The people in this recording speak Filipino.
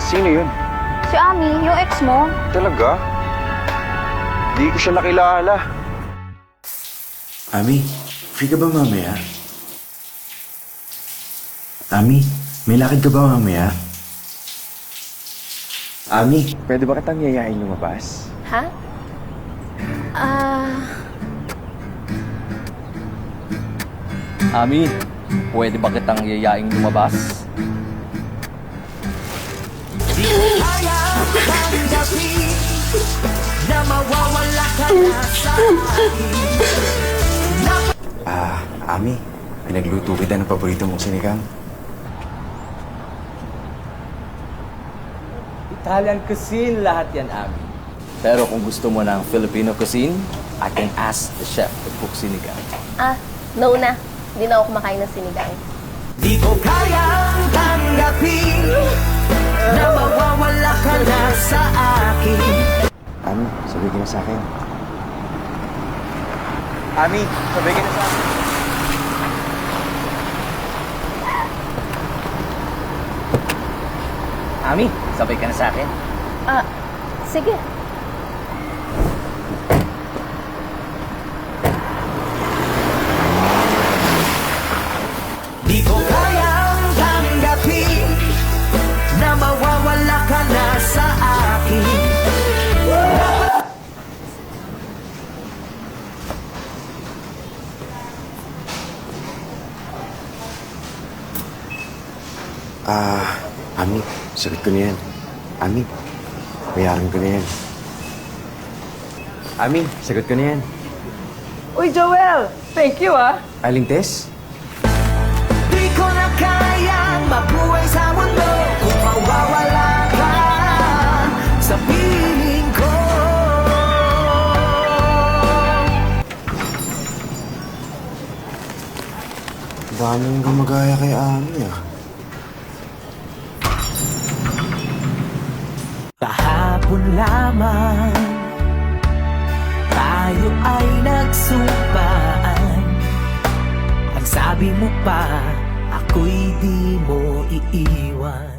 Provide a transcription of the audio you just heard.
Sino yun? Si Ami, yung ex mo. Talaga? Di ko siya nakilala. Ami, free ka ba mamaya? Ami, may lakad ka ba mamaya? Ami, Pwede ba kitang yayain lumabas? Ha? Ami, pwede ba kitang yayaing lumabas? Ami, pinagluto kita ng paborito mong sinigang. Italian cuisine lahat yan, Ami. Pero kung gusto mo ng Filipino cuisine, I can ask the chef to cook sinigang. No na. Hindi na ako kumakain ng sinigang. Di ko kayang tanggapin na mawawala ka na sa akin. Ami, sabi ka na sa akin. Ami, sabay ka na sa akin. Ami, sabay ka na sa akin. Sige. Di ko kayang tanggapin na mawawala ka na sa akin. Ami, sagot ko na yan. Ami, bayaran ko na yan. Ami, sagot ko na yan. Uy, Joel! Thank you, ah! Aling Tess? Di ko na kayang mabuhay sa mundo kung mawawala ka sa piling ko. Daming gumagaya kay Ami, ah. Kahapon lamang tayo ay nagsumpaan. Ang sabi mo pa, ako'y di mo iiwan.